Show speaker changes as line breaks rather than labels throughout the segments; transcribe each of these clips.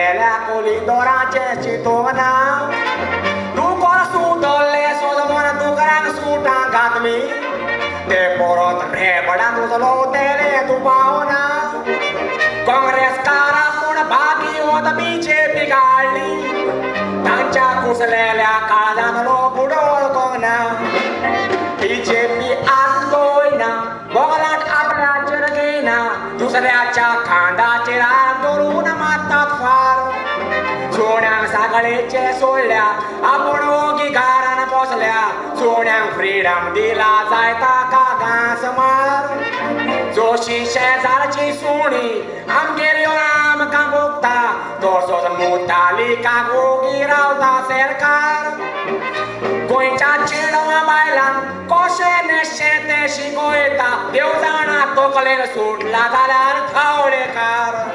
घुसलेल्या कोलिंदोराचे चितोना तू कोण सुटले सोजमोन तुकरांक सुटा घातली ते परत रेबडा तुजलो तेले तू पावना काँग्रेस कारा पूण भागी होत बीजेपी काढली तांच्या घुसलेल्या काळजांतलो बुडोळ कोंगना बीजेपी आत गोयना बोगलाट आपल्याचेर घेयना दुसऱ्याच्या खांदाचेर हात धरून मारतात फार सोन्यांक सागळेचे सोडल्या आपूण ओगी घरान बसल्या सोन्यांक फ्रीडम दिला जाय ताका घास मार जोशी शेजारची सुणी आमगेर येवन आमकां भोगता तसोच मुतालिकाक ओगी रावता सरकार गोंयच्या चेडवां बायलांक कशें नेशें तें शिकयता देव जाणा तकलेर सुटला जाल्यार खावडेकार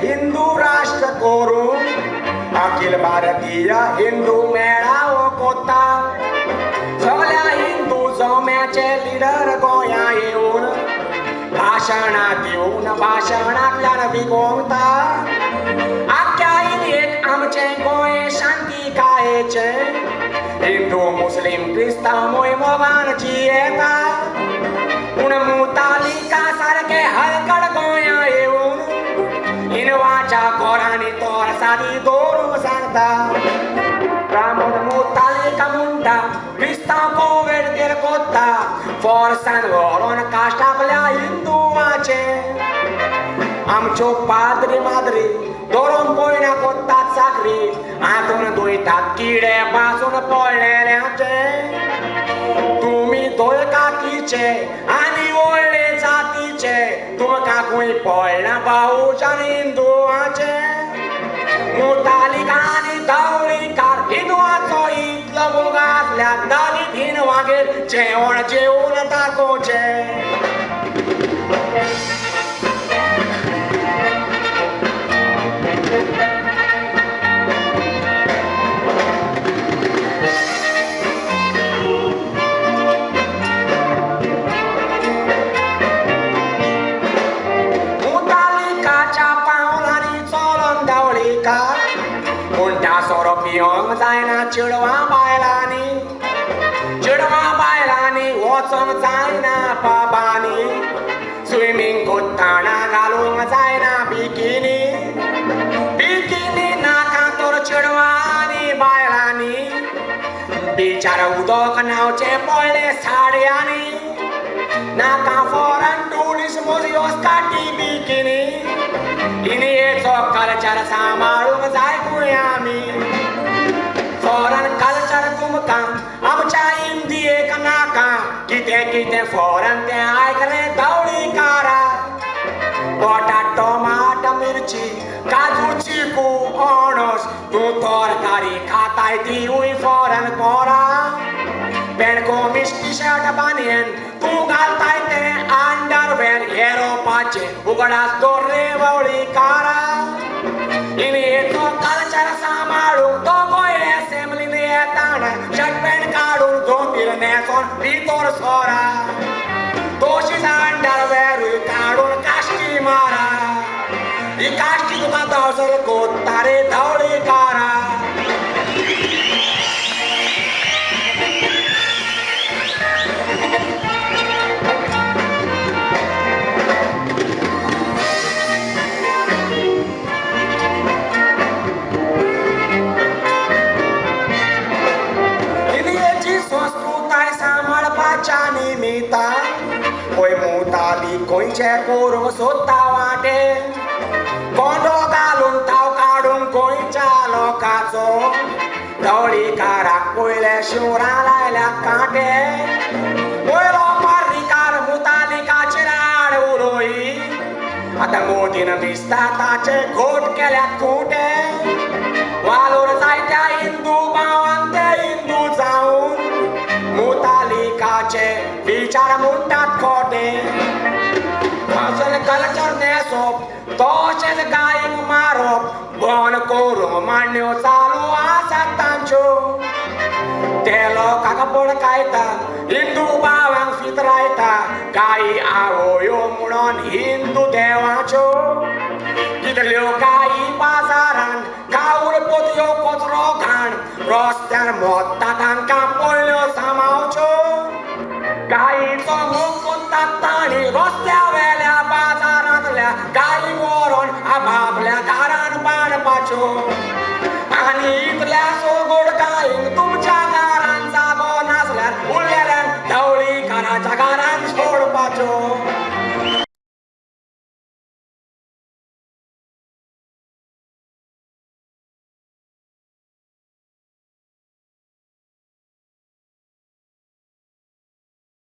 हिंदू राष्ट्र करून अखिल भारतीय हिंदू मेळावो कोता सगळ्या हिंदू जम्याचे लिडर गोंया येवन भाशणां दिवन भाशणांतल्यान विगोवता आख्या इंडियेक आमचें गोंय शांतिकायेचे हिंदू मुस्लिम क्रिस्तांव मोगान जियेता पूण मुतालिका सारके हलकड गोंया येवन हिनवाच्या घोरांनी तोर सादी दवरूंक सांगता प्रमोद मुतालिका म्हणटा क्रिस्तांव कोविड कोत्ता फोर्सान व्हरून काश्टातल्या हिंदुवाचे आमच्यो पाद्री माद्री धरून पयल्या कोत्तात साकरी हातून दोयतात किडे पासून पडलेल्याचे तुमी दोयकाकीचे आनी व्हडले जातीचे तुमकां खंय पडला भाऊच्यान हिंदुवाचे मुतालिका आनी धावळीकार हिंदुवाचो इतलो भोग आसल्या दलीत हिनवागेर जेवण जेवून दाखोवचें पियोंक जायना चेडवां बायलांनी वचोंक जायना पाबांनी स्विमींग कोत्ताना घालूंक जायना बिकिनी नाका तर चेडवां आनी बायलांनी बिचार उदक न्हांवचें पडलें साडयांनी नाका फॉरन टुरिस्ट मोजयोस काटी बिकिनी इंडियेचो कल्चर सांबाळूंक जाय खंय आमी फॉरन कल्चर तुमकां आमच्या इंडियेक नाका कितें कितें फॉरन तें आयकलें धावळीकारा पोटाट टोमाट मिरची काजू चिकू अणस तूं तरकारी खाताय तीवूय फॉरन कोरा पेणको मिश्टी शर्ट बानयन तूं घालताय तें अंडरवेर येरोपाचें उगडास दोरे वळीकारा इंडियेचो कल्चर सांबाळूंक तो गोंय एसेंब्लीन येताना शर्ट पॅन्ट काडून धोतीर न्हेसोन भितर सोरा तोशीच अंडरवेरूय काडून काश्टी मारा ही काश्टी तुका धांवसर कोत्ता रे धावळीकारा निमिता पळय मुताली गोंयचे करूंक सोदता वाटे कोंडो घालून ताव काडूंक गोंयच्या लोकांचो धवळीकाराक पयले शिवरां लायल्या कांटे पयलो पर्रीकार मुतालिकाचेर आड उडोई आतां मोदीन दिसता ताचे घोट केल्यात खुंटे वालोर जायत्या हिंदू भावांक ते हिंदू जावन मुतालिकाचे विचार म्हणटात खोटे जसं कल्चर नेसोप तशेंच गायीक मारप बंद करूंक मांड्यो चालू आसात तांच्यो ते लोकांक पडकायता हिंदू भावांक फितरायता गायी आवयो म्हणून हिंदू देवाच्यो कितल्यो गायी बाजारान गांवड पोतयो कचरो घाण रस्त्यार मोडटा तांकां पयल्यो सांबाळच्यो गायीचो मोग कोत्तात ताणी रस्त्या वेल्या बाजारांतल्या गायी व्हरून आपापल्या घरान बांदपाच्यो